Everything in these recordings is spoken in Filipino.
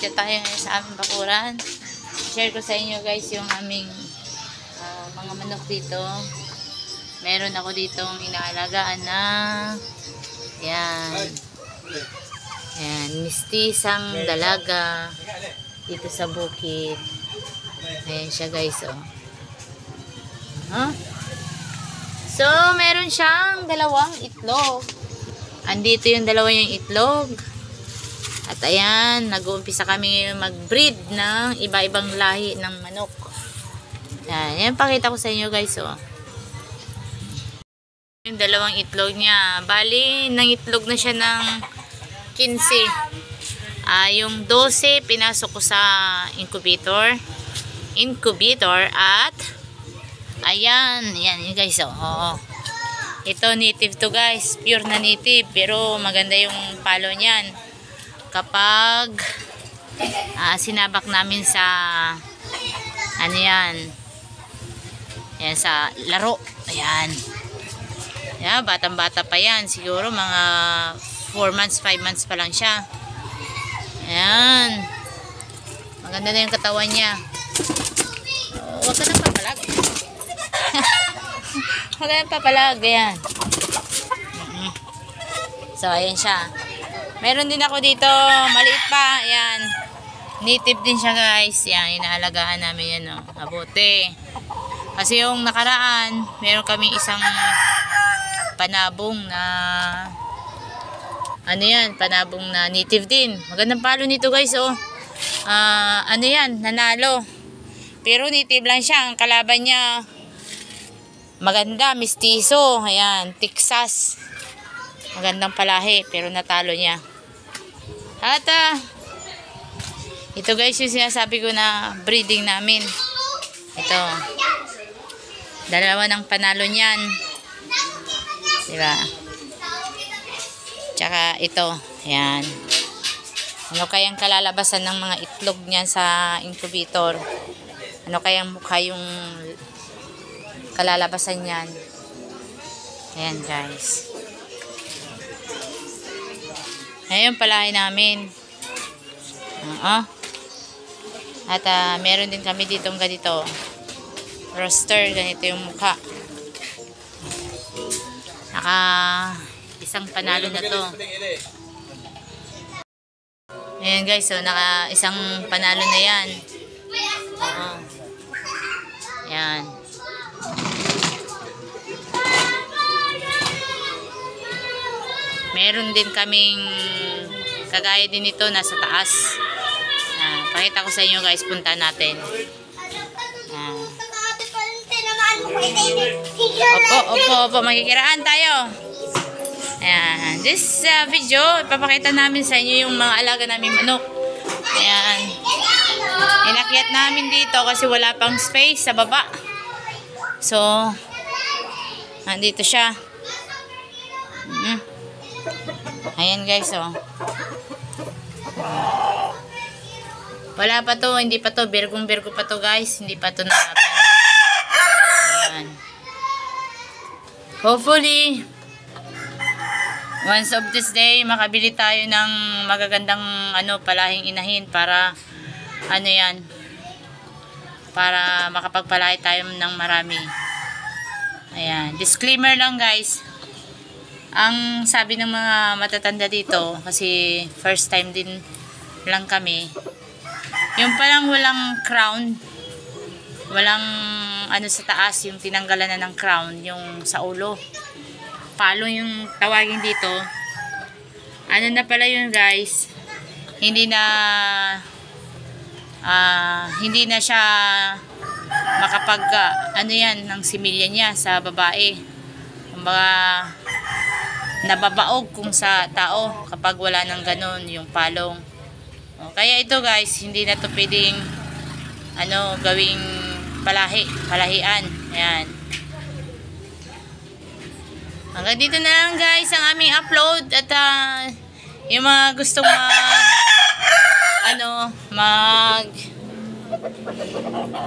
Dito tayo ngayon sa aming bakuran. Share ko sa inyo guys yung aming mga manok dito. Meron ako ditong inaalagaan na yan. Yan, mistisang dalaga dito sa bukid. Ayan siya guys, oh. Huh? So, meron siyang dalawang itlog. Andito yung dalawa yung itlog. At ayan, nag-uumpisa kami mag-breed ng iba-ibang lahi ng manok. Yan, yan pakita ko sa inyo guys, oh. Yung dalawang itlog niya. Bali, nang itlog na siya ng 15. Yung 12, pinasok ko sa incubator. At ayan, yan yun guys, oh. Oo. Ito native to guys, pure na native, pero maganda yung palo niyan. Kapag sinabak namin sa ano yan, sa laro. Ayan. Yan, batang-bata pa yan. Siguro mga 4 months, 5 months pa lang siya. Ayan. Maganda na yung katawan niya. Huwag ka nang papalag. Huwag ka nang papalag. Ayan. So, ayan siya. Meron din ako dito, maliit pa. Ayan. Native din siya guys. Ayan, inaalagaan namin yan, oh. Mabuti. Kasi yung nakaraan, meron kaming isang panabong na ano yan, panabong na native din. Magandang palo nito guys, oh. Ano yan, nanalo. Pero native lang siya. Ang kalaban niya maganda, mistiso. Ayan, Texas. Magandang palahi, pero natalo niya. At ito guys yung sinasabi ko na breeding namin. Ito. Dalawa ng panalo niyan. Diba? Tsaka ito. Ayan. Ano kayang kalalabasan ng mga itlog niyan sa incubator? Ano kayang mukha yung kalalabasan niyan? Ayan guys. Ayan palahin namin. At meron din kami ditong ganito. Roster, ganito yung mukha. Naka isang panalo na to. Ayan guys, so naka isang panalo na yan. Ayan. Meron din kaming kagaya din ito, nasa taas. Pakita ko sa inyo guys, punta natin. Opo, magkikiraan tayo. Ayan. This video, ipapakita namin sa inyo yung mga alaga namin manok. Ayan. Inakyat namin dito kasi wala pang space sa baba. So, nandito siya. Ayan guys, oh. Wala pa to, hindi pa to, bergong-bergo pa to guys, hindi pa to nakapin. Ayan. Hopefully, once of this day, makabili tayo ng magagandang palahing inahin para yan, para makapagpalahi tayo ng marami. Ayan, disclaimer lang guys. Ang sabi ng mga matatanda dito, kasi first time din lang kami, yung palang walang crown, walang sa taas, yung tinanggalan na ng crown, yung sa ulo, palo yung tawagin dito, na pala yun guys, hindi na siya makapag yan ng similya niya sa babae. Kumbaga nababaog kung sa tao kapag wala nang ganon yung palong. Kaya ito guys, hindi na to pwedeng gawing palahian. Ayan. Hanggang dito na lang guys ang aming upload. At yung mga gustong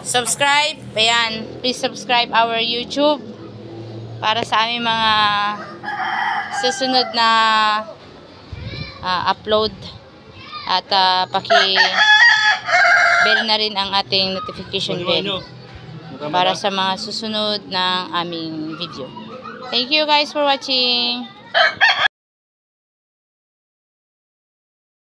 subscribe, ayan, please subscribe our YouTube para sa aming mga susunod na upload. At paki-bell na rin ang ating notification bell para sa mga susunod ng aming video. Thank you guys for watching.